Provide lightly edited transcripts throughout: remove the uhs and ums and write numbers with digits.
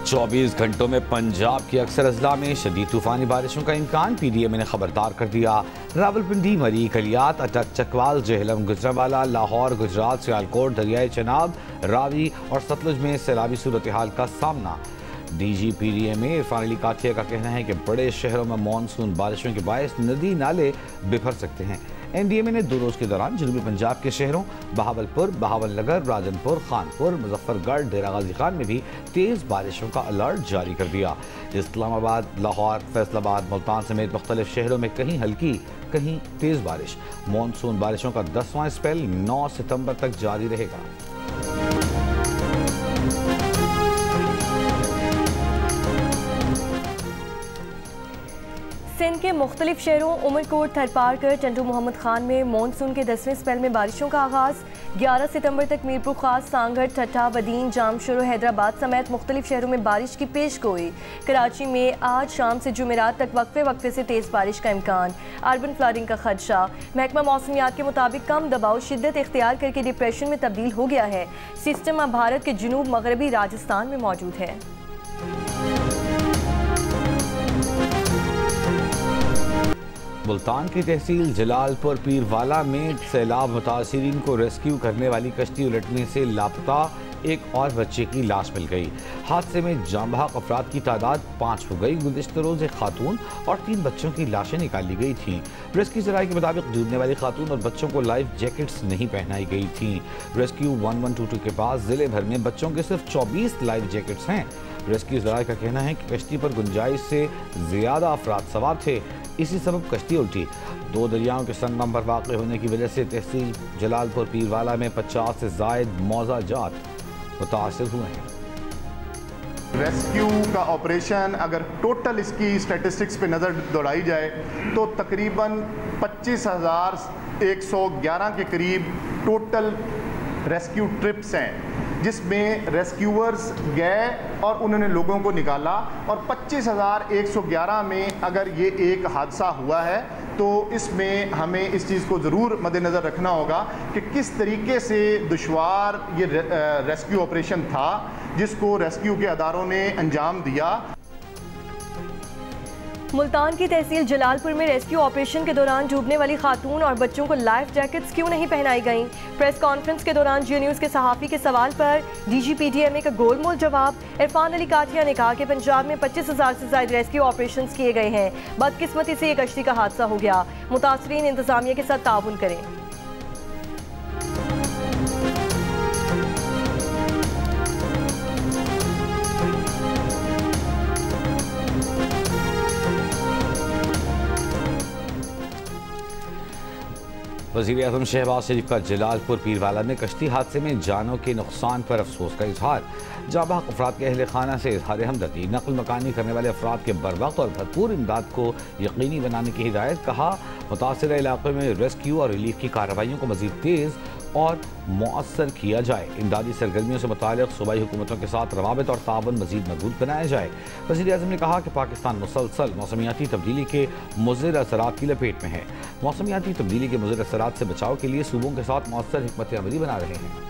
24 घंटों में पंजाब के अक्सर अजला में शदीद तूफानी बारिशों का इम्कान। PDMA ने खबरदार कर दिया। रावलपिंडी, मरी, कलियात, अटक, चकवाल, जेहलम, गुजरांवाला, लाहौर, गुजरात, सियालकोट, दरियाए चनाब, रावी और सतलुज में सैलाबी सूरत हाल का सामना। DG PDMA इरफान अली काठिया का कहना है कि बड़े शहरों में मानसून बारिशों के बायस नदी नाले बिफर सकते हैं। NDMA ने 2 रोज़ के दौरान जनूबी पंजाब के शहरों बहावलपुर, बहावलनगर, राजनपुर, खानपुर, मुजफ्फरगढ़, डेरा गाजी खान में भी तेज़ बारिशों का अलर्ट जारी कर दिया। इस्लामाबाद, लाहौर, फैसलाबाद, मुल्तान समेत मुख्तलिफ शहरों में कहीं हल्की कहीं तेज़ बारिश। मानसून बारिशों का 10वां स्पेल 9 सितंबर तक जारी रहेगा। सिंध के मुख्तलिफ शहरों उमरकोट, थरपारकर, चंडू मोहम्मद खान में मानसून के 10वें स्पेल में बारिशों का आगाज़। 11 सितंबर तक मीरपुर खास, सांगढ़, ठट्ठा, बदीन, जामशुर, हैदराबाद समेत मुख्तलिफ शहरों में बारिश की पेश गोई। कराची में आज शाम से जुमेरात तक वक्फे वक्फे से तेज़ बारिश का इम्कान। अर्बन फ्लडिंग का खदशा। महकमा मौसमियात के मुताबिक कम दबाव शिद्दत इख्तियार करके डिप्रेशन में तब्दील हो गया है। सिस्टम अब भारत के जनूब मगरबी राजस्थान में मौजूद है। मुल्तान की तहसील जलालपुर पीरवाला में सैलाब मुतासिरीन को रेस्क्यू करने वाली कश्ती उलटने से लापता एक और बच्चे की लाश मिल गई। हादसे में जांबहक अफराद की तादाद 5 हो गई। गुज़िश्ता रोज़ एक खातून और 3 बच्चों की लाशें निकाली गई थी। रेस्क्यू ज़राए के मुताबिक डूबने वाली खातून और बच्चों को लाइफ जैकेट्स नहीं पहनाई गई थी। रेस्क्यू 1122 के पास ज़िले भर में बच्चों के सिर्फ 24 लाइफ जैकेट्स हैं। रेस्क्यू ज़राए का कहना है कि कश्ती पर गुंजाइश से ज़्यादा अफराद सवार थे, इसी सबब कश्ती उल्टी। 2 दरियाओं के संगम पर वाक़ होने की वजह से तहसील जलालपुर पीरवाला में 50 से ज़ायद मौज़ा जात मुतासिर हुए हैं। रेस्क्यू का ऑपरेशन अगर टोटल इसकी स्टैटिस्टिक्स पे नज़र दौड़ाई जाए तो तकरीबन 25,111 के करीब टोटल रेस्क्यू ट्रिप्स हैं, जिसमें रेस्क्यूअर्स गए और उन्होंने लोगों को निकाला। और 25,111 में अगर ये एक हादसा हुआ है तो इसमें हमें इस चीज़ को ज़रूर मद्देनज़र रखना होगा कि किस तरीके से दुश्वार ये रेस्क्यू ऑपरेशन था जिसको रेस्क्यू के अदारों ने अंजाम दिया। मुल्तान की तहसील जलालपुर में रेस्क्यू ऑपरेशन के दौरान डूबने वाली खातून और बच्चों को लाइफ जैकेट्स क्यों नहीं पहनाई गईं? प्रेस कॉन्फ्रेंस के दौरान जियो न्यूज़ के सहाफ़ी के सवाल पर DG PDMA का गोलमोल जवाब। इरफान अली काठिया ने कहा कि पंजाब में 25,000 से ज़ायद रेस्क्यू ऑपरेशन किए गए हैं। बदकिस्मती से ये कश्ती का हादसा हो गया। मुतासरीन इंतज़ामिया के साथ ताउन करें। वज़ीर-ए-आज़म शहबाज शरीफ का जलालपुर पीरवाला में कश्ती हादसे में जानों के नुकसान पर अफसोस का इजहार। जांबहक अफराद के अहल खाना से इजहार हमदर्दी। नकल मकानी करने वाले अफराद के बरवक्त और भरपूर इमदाद को यकीनी बनाने की हिदायत। कहा, मुतासिर इलाक़े में रेस्क्यू और रिलीफ की कार्रवाइयों को मज़ीद तेज़ और मौसर किया जाए। इमदादी सरगर्मियों से मुताल्लिक़ सूबाई हुकूमतों के साथ रवाबित और ताउन मज़ीद मजबूत बनाया जाए। वज़ीर-ए-आज़म ने कहा कि पाकिस्तान मुसलसल मौसमियाती तब्दीली के मुज़िर असरात की लपेट में है। मौसमियाती तब्दीली के मुज़िर असरात से बचाव के लिए सूबों के साथ मौसर हिकमत अमली बना रहे हैं।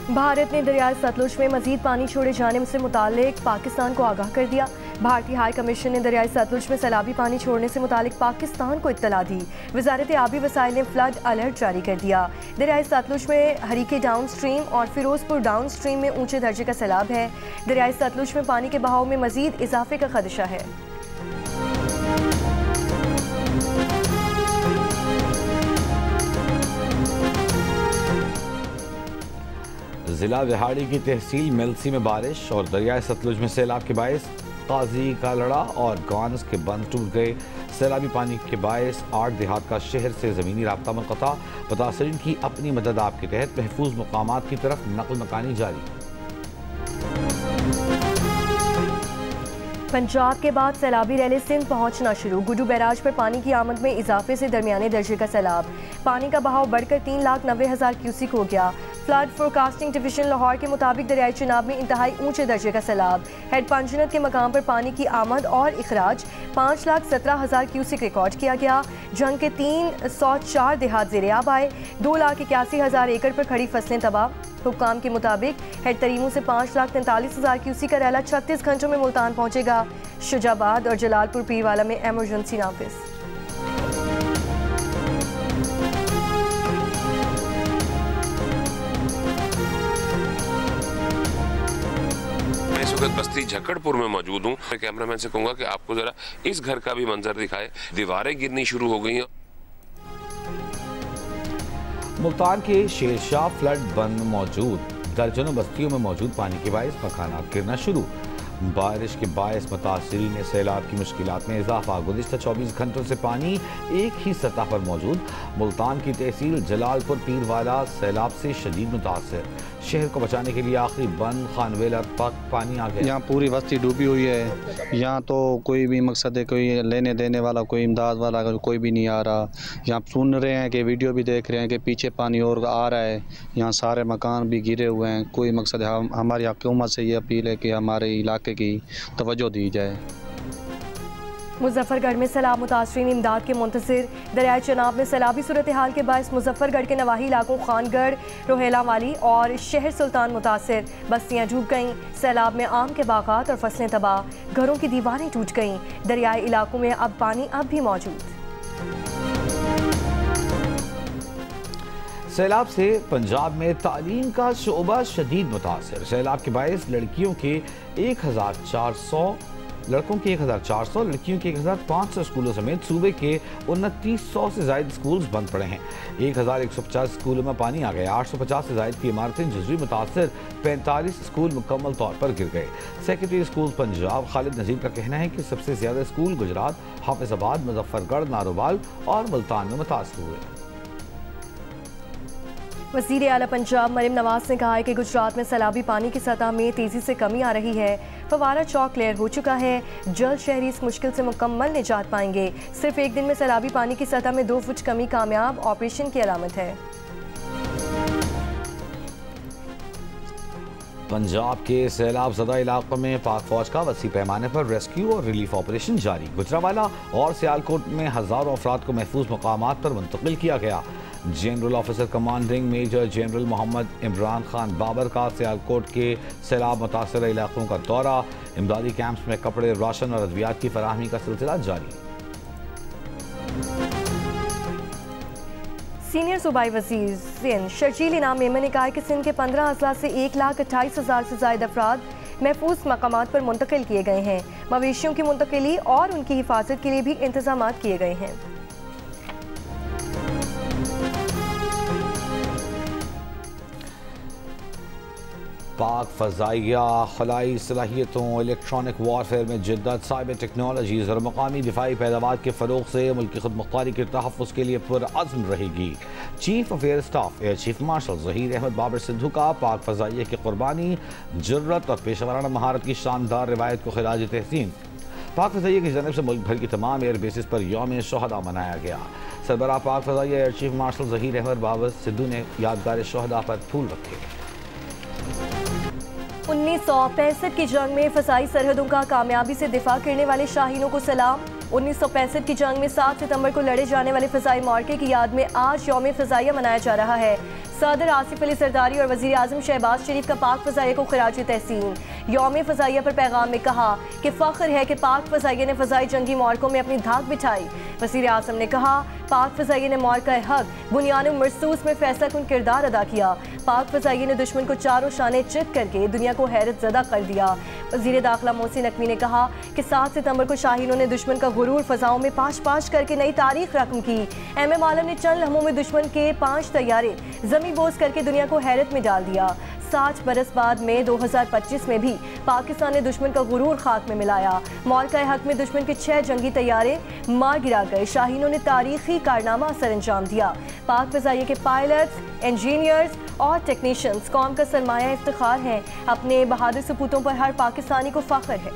भारत ने दरियाए सतलुज में मजीद पानी छोड़े जाने से मुतालिक पाकिस्तान को आगाह कर दिया। भारतीय हाई कमीशन ने दरियाए सतलुज में सैलाबी पानी छोड़ने से मुतालिक पाकिस्तान को इत्तला दी। वजारत आबी वसाइल ने फ्लड अलर्ट जारी कर दिया। दरियाए सतलुज में हरीके डाउन स्ट्रीम और फिरोजपुर डाउन स्ट्रीम में ऊंचे दर्जे का सैलाब है। दरियाए सतलुज में पानी के बहाव में मजीद इजाफे का खदशा है। ज़िला विहाड़ी की तहसील मेलसी में बारिश और दरियाए सतलुज में सैलाब के बायस काजी का लड़ा और गानस के बंद टूट गए। सैलाबी पानी के बायस 8 देहात का शहर से ज़मीनी राब्ता मुनक़ता। मुतासरीन की अपनी मदद आप के तहत महफूज मकामात की तरफ नक़ल मकानी जारी। पंजाब के बाद सैलाबी रैली सिंध पहुंचना शुरू। गुडू बैराज पर पानी की आमद में इजाफे से दरमियाने दर्जे का सैलाब। पानी का बहाव बढ़कर 3,90,000 क्यूसिक हो गया। फ्लड फोरकास्टिंग डिवीजन लाहौर के मुताबिक दरियाई चिनाब में इंतहाई ऊंचे दर्जे का सैलाब। हेड पंचनत के मकाम पर पानी की आमद और इखराज 5,17,000 क्यूसिक रिकॉर्ड किया गया। जंग के 304 देहात ज़ेर-ए-आब आए। 2,81,000 एकड़ पर खड़ी फसलें तबाह। हुक्काम के मुताबिक हेड तरीमों से 5,43,000 क्यूसिक का रैला 36 घंटों में मुल्तान पहुंचेगा। शुजाबाद और जलालपुर पीरवाला में एमरजेंसी नाफिज। बस्ती झक्कड़पुर में मौजूद हूँ। कैमरामैन से कहूंगा कि आपको जरा इस घर का भी मंजर दिखाए। दीवारें गिरनी शुरू हो गई हैं। मुल्तान के शेरशाह फ्लड बंद मौजूद, दर्जनों बस्तियों में मौजूद पानी के बायस मकानात गिरना शुरू। बारिश के बायस मुतासिरीन ने सैलाब की मुश्किलात में इजाफा। गुज़िश्ता 24 घंटों से पानी एक ही सतह पर मौजूद। मुल्तान की तहसील जलालपुर पीरवाला सैलाब से शदीद मुतासर। शहर को बचाने के लिए आखिरी बंद खानवेला तक पानी आ गया। यहाँ पूरी बस्ती डूबी हुई है। यहाँ तो कोई भी मकसद है, कोई लेने देने वाला, कोई इमदाद वाला कोई भी नहीं आ रहा। यहाँ सुन रहे हैं कि वीडियो भी देख रहे हैं कि पीछे पानी और आ रहा है। यहाँ सारे मकान भी गिरे हुए हैं। कोई मकसद है, हमारी हुकूमत से ये अपील है कि हमारे इलाके की तवज्जो दी जाए। मुजफ्फरगढ़ में सैलाब मुतासरीन इमदाद के मुंतज़िर। दरियाई चनाब में सैलाबी सूरत हाल के बायस मुजफ्फरगढ़ के नवाही इलाकों खानगढ़, रोहेला वाली और शहर सुल्तान मुतासर। बस्तियाँ डूब गईं। सैलाब में आम के बागात और फसलें तबाह। घरों की दीवारें टूट गईं। दरियाई इलाकों में अब पानी अब भी मौजूद। सैलाब से पंजाब में तालीम का शोबा शदीद मुतासर। सैलाब के बायस लड़कियों के 1,400, लड़कों के 1,400, लड़कियों के 1,500 स्कूलों समेत सूबे के 2,900 से ज़ायद स्कूल्स बंद पड़े हैं। 1,150 स्कूलों में पानी आ गया। 850 से ज़ायद की इमारतें जज़वी मुतासर। 45 स्कूल मुकम्मल तौर पर गिर गए। सेक्रेटरी स्कूल पंजाब खालिद नजीर का कहना है कि सबसे ज़्यादा स्कूल गुजरात, हाफिजाबाद, मुजफ्फरगढ़, नारोवाल और मुल्तान में मुतासर हुए। वज़ीर आला पंजाब मरियम नवाज ने कहा है कि गुजरात में सैलाबी पानी की सतह में तेज़ी से कमी आ रही है। फवारा चौक क्लियर हो चुका है। जल्द शहरी इस मुश्किल से मुकम्मल निजात पाएंगे। सिर्फ एक दिन में सैलाबी पानी की सतह में 2 फुट कमी कामयाब ऑपरेशन की अलामत है। पंजाब के सैलाब ज़दा इलाकों में पाक फौज का वसी पैमाने पर रेस्क्यू और रिलीफ ऑपरेशन जारी। गुजरावाला और सियालकोट में हज़ारों अफराद को महफूज मकामात पर मुंतकिल किया गया। General officer commanding major general Mohammad Imran Khan Babar का सियालकोट के सैलाब मुतासर इलाकों का दौरा। इमदादी कैंप्स में कपड़े, राशन और अद्वियात की फराहमी का सिलसिला जारी। सीनियर सूबाई वज़ीर सिंध शर्जील इनाम मेमन ने कहा कि सिंध के 15 अजला से 1,28,000 से ज़ायद अफराद महफूज मकामात पर मुंतकिल किए गए हैं। मवेशियों की मुंतकिली और उनकी हिफाजत के लिए भी इंतजाम किए गए हैं। पाक फ़ज़ाइया खलाई सलाहियतों, इलेक्ट्रॉनिक वारफेयर में जिद्दत, साइबर टेक्नोलॉजीज़ और मकामी दिफाई पैदावार के फ़रोग़ से मुल्क की खुदमुख्तारी के तहफ़्फ़ुज़ के लिए पुरअज़्म रहेगी। Chief of air staff air chief marshal Zaheer Ahmed Babar Sidhu का पाक फ़ज़ाइया की क़ुरबानी, जुर्रत और पेशेवराना महारत की शानदार रिवायत को खिराज तहसीन। पाक फ़ज़ाइया की जानब से मुल्क भर की तमाम एयर बेसिस पर यौम शोहदा मनाया गया। सरबराह पाक फ़ज़ाइया air chief marshal Zaheer Ahmed Babar Sidhu ने यादगार शोहदा पर फूल रखे। 1965 की जंग में फ़ज़ाई सरहदों का कामयाबी से दिफा करने वाले शाहीनों को सलाम। 1965 की जंग में 7 सितंबर को लड़े जाने वाले फ़ज़ाई मार्के की याद में आज यौम फ़ज़ाइया मनाया जा रहा है। सदर आसिफ अली सरदारी और वज़ीर आज़म शहबाज शरीफ का पाक फ़ज़ाइया को खिराज तहसीन। यौम फ़ज़ाइया पर पैगाम में कहा कि फ़ख्र है कि पाक फ़ज़ाइया ने फ़ज़ाई जंगी मार्कों में अपनी धाक बिछाई। वज़ीर आज़म ने कहा पाक फ़ज़ाइया ने मार्का हक बुनियाद मरसूस में फैसला कुन किरदार अदा किया। पाक फ़ज़ाइया ने दुश्मन को चारों शाने चित करके दुनिया को हैरत ज़दा कर दिया। वज़ीर दाखिला मोहसिन नकवी ने कहा कि 7 सितंबर को शाहीनों ने दुश्मन का गुरूर फ़ज़ाओं में पाश पाश करके नई तारीख रकम की। MM आलम ने चंद लम्हों में दुश्मन के 5 तैयारे ज़मी बोझ करके दुनिया को हैरत में डाल दिया। 60 बरस बाद में 2025 में भी पाकिस्तान ने दुश्मन का गुरूर खाक में मिलाया। मार्का हक में दुश्मन के 6 जंगी तैयारे मार गिरा गए। शाहीनों ने तारीखी कारनामा सर अंजाम दिया। पाक फ़ज़ाइया के पायलट्स, इंजीनियर्स और टेक्नीशियंस कौम का सरमाया इफ्तिखार हैं। अपने बहादुर सपूतों पर हर पाकिस्तानी को फ़ख्र है।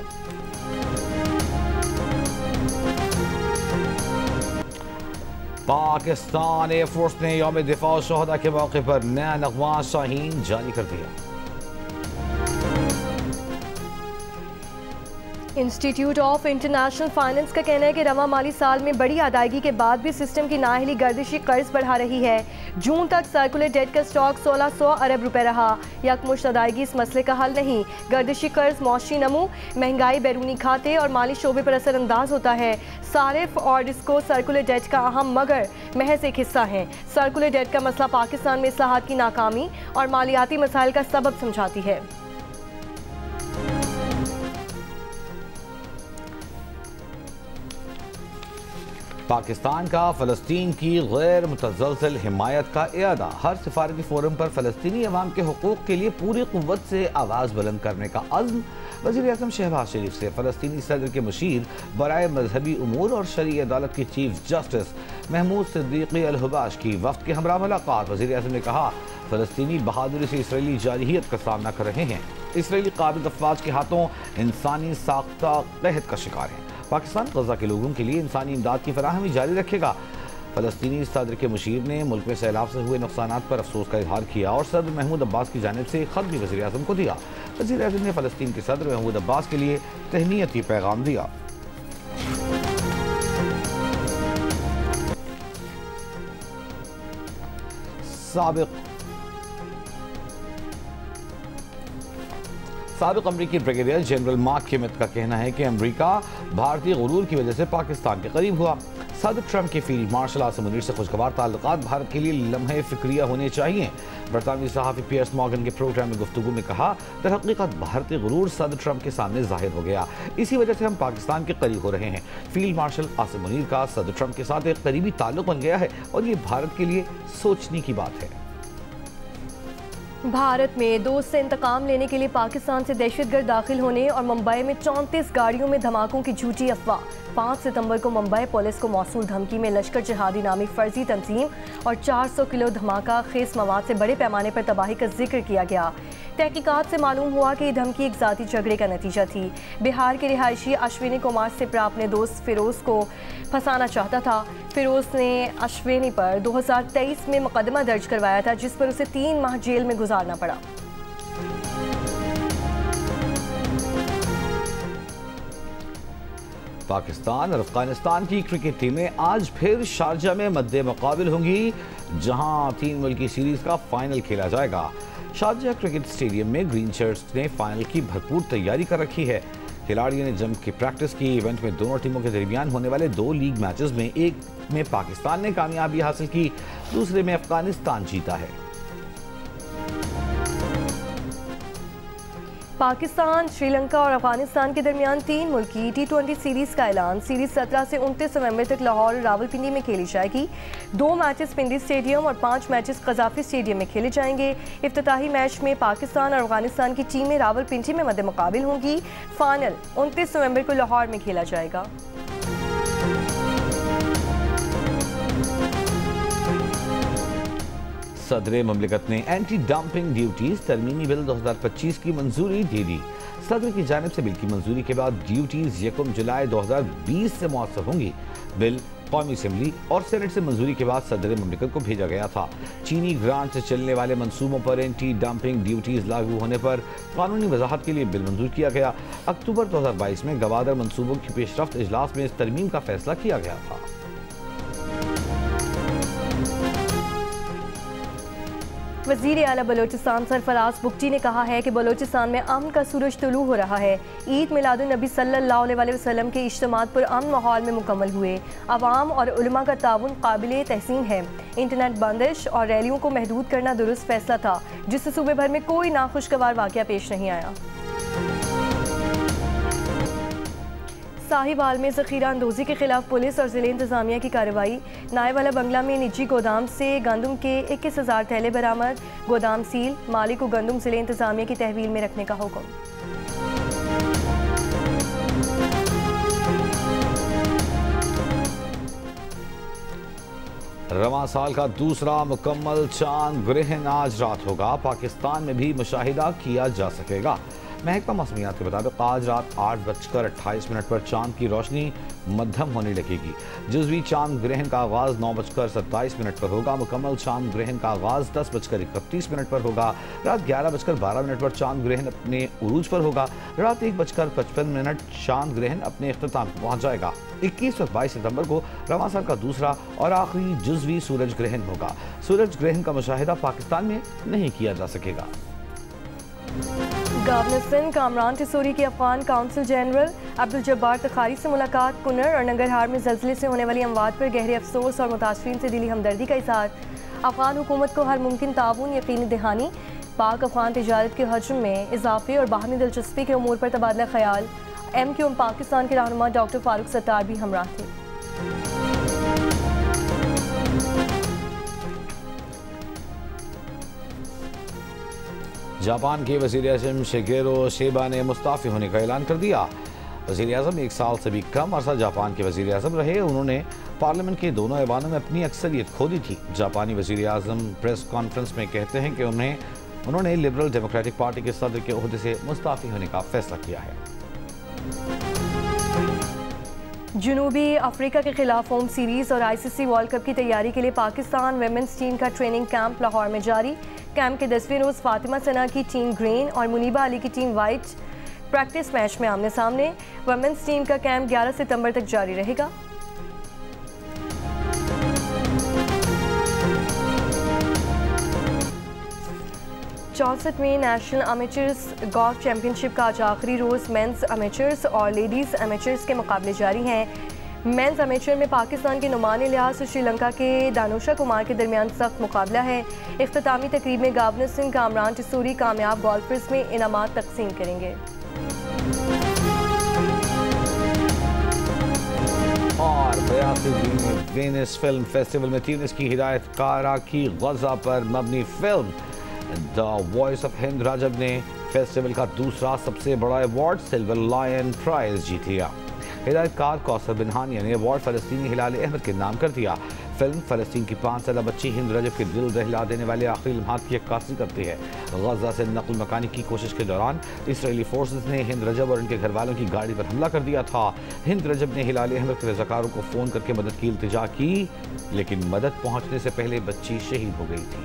पाकिस्तान एयरफोर्स ने यौम दिफा शोहदा के मौके पर नया नगमा शाहीन जारी कर दिया। इंस्टीट्यूट ऑफ इंटरनेशनल फाइनेंस का कहना है कि रवा माली साल में बड़ी अदायगी के बाद भी सिस्टम की नाअहली गर्दिशी कर्ज बढ़ा रही है। जून तक सर्कुलर डेट का स्टॉक 1600 अरब रुपए रहा। यकमुश्त अदायगी इस मसले का हल नहीं। गर्दिशी कर्ज मौशी नमू, महंगाई, बैरूनी खाते और माली शोबे पर असरअंदाज होता है। सारिफ और डिस्को सर्कुलर डेट का अहम मगर महज एक हिस्सा है। सर्कुलर डेट का मसला पाकिस्तान में इस्लाहात की नाकामी और मालियाती मसाइल का सबब समझाती है। पाकिस्तान का फ़लस्तीन की गैर मुतज़लज़ल हिमायत का इरादा। हर सिफारती फोरम पर फ़लस्तीनी अवाम के हुकूक़ के लिए पूरी क़ुव्वत से आवाज़ बुलंद करने का अज़्म। वज़ीर-ए-आज़म शहबाज शरीफ से फ़लस्तीनी सदर के मुशीर बराए मजहबी उमूर और शरई अदालत के चीफ जस्टिस महमूद सिद्दीकी अल-हुबाश की वफ़द के हमरा मुलाकात। वज़ीर-ए-आज़म ने कहा, फ़लस्तीनी बहादुरी से इसराइली जारहियत का सामना कर रहे हैं। इसराइली काबिल अफवाज के हाथों इंसानी साख्ता कहत का शिकार है। पाकिस्तान गज़ा के लोगों के लिए इंसानी इमदाद की फराहमी जारी रखेगा। फ़लस्तीनी सदर के मुशीर ने मुल्क में सैलाब से हुए नुकसानात पर अफसोस का इजहार किया और सदर महमूद अब्बास की जानिब से ख़त भी वज़ीर-ए-आज़म को दिया। वज़ीर-ए-आज़म ने फ़लस्तीन के सदर महमूद अब्बास के लिए तहनीयती पैगाम दिया। साबिक़ अमरीकी ब्रिगेडियर जनरल मार्क किमित का कहना है कि अमरीका भारतीय गुरूर की वजह से पाकिस्तान के करीब हुआ। सदर ट्रंप के फील्ड मार्शल आसिम मुनीर से खुशगवार ताल्लुकात भारत के लिए लम्हे फिक्रिया होने चाहिए। बरतानवी सहाफ़ी पियर्स मॉर्गन के प्रोग्राम में गुफ्तगू में कहा, दरहकीकत भारतीय गुरूर सदर ट्रंप के सामने जाहिर हो गया। इसी वजह से हम पाकिस्तान के करीब हो रहे हैं। फील्ड मार्शल आसिम मुनीर का सदर ट्रंप के साथ एक करीबी ताल्लुक बन गया है और ये भारत के लिए सोचने की बात है। भारत में दोस्त से इंतकाम लेने के लिए पाकिस्तान से दहशतगर्द दाखिल होने और मुंबई में 34 गाड़ियों में धमाकों की झूठी अफवाह। 5 सितंबर को मुंबई पुलिस को मौसूल धमकी में लश्कर जिहादी नामी फर्जी तंजीम और 400 किलो धमाका खेस मवाद से बड़े पैमाने पर तबाही का जिक्र किया गया। तहकीकात से मालूम हुआ कि धमकी एक ज़ाती झगड़े का नतीजा थी। बिहार के रिहायशी अश्विनी कुमार सिप्रा अपने दोस्त फिरोज़ को फंसाना चाहता था। फिरोज़ ने अश्विनी पर 2023 में मुकदमा दर्ज करवाया था, जिस पर उसे 3 माह जेल में गुजारना पड़ा। पाकिस्तान और अफगानिस्तान की क्रिकेट टीमें आज फिर शारजा में मद्दे मुकाबिल होंगी, जहां 3 मुल्की सीरीज का फाइनल खेला जाएगा। शारजा क्रिकेट स्टेडियम में ग्रीन शर्ट्स ने फाइनल की भरपूर तैयारी कर रखी है। खिलाड़ियों ने जम की प्रैक्टिस की। इवेंट में दोनों टीमों के दरमियान होने वाले 2 लीग मैचेस में एक में पाकिस्तान ने कामयाबी हासिल की, दूसरे में अफगानिस्तान जीता है। पाकिस्तान, श्रीलंका और अफगानिस्तान के दरमियान 3 मुल्की T20 सीरीज का ऐलान। सीरीज 17 से 29 नवंबर तक लाहौर और रावलपिंडी में खेली जाएगी। 2 मैचेस पिंडी स्टेडियम और 5 मैचेस कजाफी स्टेडियम में खेले जाएंगे। इफ्तिताही मैच में पाकिस्तान और अफगानिस्तान की टीमें रावलपिंडी में मद्दे मुकाबिल होंगी। फाइनल 29 नवंबर को लाहौर में खेला जाएगा। सदर ममलिकत ने एंटी डंपिंग ड्यूटीज तरमीमी बिल 2025 की मंजूरी दे दी। सदर की जानिब से बिल की मंजूरी के बाद ड्यूटीज 1 जुलाई 2020 से मौसर होंगी। बिल कौमी असम्बली और सेनेट से मंजूरी के बाद सदर ममलिकत को भेजा गया था। चीनी ग्रांट से चलने वाले मंसूबों पर एंटी डंपिंग ड्यूटीज लागू होने पर कानूनी वजाहत के लिए बिल मंजूर किया गया। अक्टूबर 2022 में गवादर मंसूबों की पेशरफ्त इजलास में इस तरमीम का फैसला किया गया था। वज़ीर आला बलोचिस्तान सरफराज बुगटी ने कहा है कि बलोचिस्तान में अमन का सूरज तुलू हो रहा है। ईद मिलादुन नबी सल्लल्लाहु अलैहि वसल्लम के इज्तिमात पर अमन माहौल में मुकम्मल हुए। अवाम और उलमा का ताउन काबिल तहसीन है। इंटरनेट बंदिश और रैलियों को महदूद करना दुरुस्त फैसला था, जिससे सूबे भर में कोई नाखुशगवार वाक़या पेश नहीं आया। साहिवाल में ज़ख़ीरा अंदोज़ी के खिलाफ पुलिस और ज़िले इंतज़ामिया की कार्रवाई। नायवाला बंगला में निजी गोदाम से गंदम के 21,000 थैले बरामद। गोदाम सील, मालिक को गंदम ज़िले इंतज़ामिया की तहवील में रखने का हुक्म। रवां साल का दूसरा मुकम्मल चांद ग्रहण आज रात होगा। पाकिस्तान में भी मुशाहिदा किया जा सकेगा। महकमा मौसमियात के मुताबिक आज रात 8:28 पर चांद की रोशनी मध्यम होने लगेगी। जुज़वी चांद ग्रहण का आगाज़ 9:27 पर होगा। मुकम्मल चांद ग्रहण का आगाज़ 10:31 पर होगा। रात 11:12 पर चांद ग्रहण अपने उरूज पर होगा। रात 1:55 चांद ग्रहण अपने इख्तिताम पर पहुँच जाएगा। 21 और 22 सितंबर को रवां साल का दूसरा और आखिरी जुज़वी सूरज ग्रहण होगा। सूरज ग्रहण का मुशाहिदा पाकिस्तान में नहीं किया जा सकेगा। गवर्नर सिंध कामरान टिसोरी की अफगान काउंसिल जनरल अब्दुल जब्बार तखारी से मुलाकात। कुनर और नंगरहार में ज़लज़ले से होने वाली अमवात पर गहरे अफसोस और मुतासरीन से दिली हमदर्दी का इज़हार। अफगान हुकूमत को हर मुमकिन ताउन यकीनी दहानी। पाक अफगान तिजारत के हजम में इजाफे और बाहमी दिलचस्पी के उमूर पर तबादला ख्याल। MQ पाकिस्तान के रहनुमा डॉक्टर फारूक सत्तार भी हमराह थे। जापान के वज़ीर-ए-आज़म शिगेरो शेबा ने मुस्ताफ़ी होने का ऐलान कर दिया। वज़ीर-ए-आज़म 1 साल से भी कम अरसा जापान के वज़ीर-ए-आज़म रहे। उन्होंने पार्लियामेंट के दोनों ऐवानों में अपनी अक्सरियत खो दी थी। जापानी वज़ीर-ए-आज़म प्रेस कॉन्फ्रेंस में कहते हैं कि उन्होंने लिबरल डेमोक्रेटिक पार्टी के सदर के ओहदे से मुस्ताफ़ी होने का फैसला किया है। जनूबी अफ्रीका के खिलाफ होम सीरीज़ और ICC वर्ल्ड कप की तैयारी के लिए पाकिस्तान वेमेंस टीम का ट्रेनिंग कैंप लाहौर में जारी। कैंप के 10वें रोज़ फातिमा सना की टीम ग्रीन और मुनीबा अली की टीम वाइट प्रैक्टिस मैच में आमने सामने। वेमेंस टीम का कैंप 11 सितंबर तक जारी रहेगा। चौसठवीं नेशनल अमेचर्स गोल्फ चैंपियनशिप का आज आखिरी रोज़ मेंस अमेचर्स और लेडीज़ अमेचर्स के मुकाबले जारी हैं। मेंस अमेचर में पाकिस्तान के नुमाने लिहाज से श्रीलंका के दानुषा कुमार के दरमियान सख्त मुकाबला है। इख्तितामी तकरीब में गवर्नर सिंह कामरान टिसोरी कामयाब गोल्फर्स में इनामात तकसीम करेंगे। और 82वीं वेनिस फिल्म फेस्टिवल में ट्यूनिस की हिदायतकारा की गज़ा पर मबनी film the voice of Hind Rajab ने फेस्टिवल का दूसरा सबसे बड़ा अवार्ड सिल्वर लायन प्राइज जीत लिया। हिदायतकार कौसर बिन हानिया ने अवार्ड फ़लस्तीनी हिलाल अहमद के नाम कर दिया। फिल्म फ़लस्तीन की 5 साला बच्ची हिंद रजब के दिल दहला देने वाले आखिरी लम्हात की अक्कासी करती है। गज़ा से नकल मकानी की कोशिश के दौरान इसराइली फोर्सेस ने हिंद रजब और उनके घर वालों की गाड़ी पर हमला कर दिया था। हिंद रजब ने हिलाल अहमद के रज़ाकारों को फ़ोन करके मदद की इल्तिजा की, लेकिन मदद पहुँचने से पहले बच्ची शहीद हो गई थी।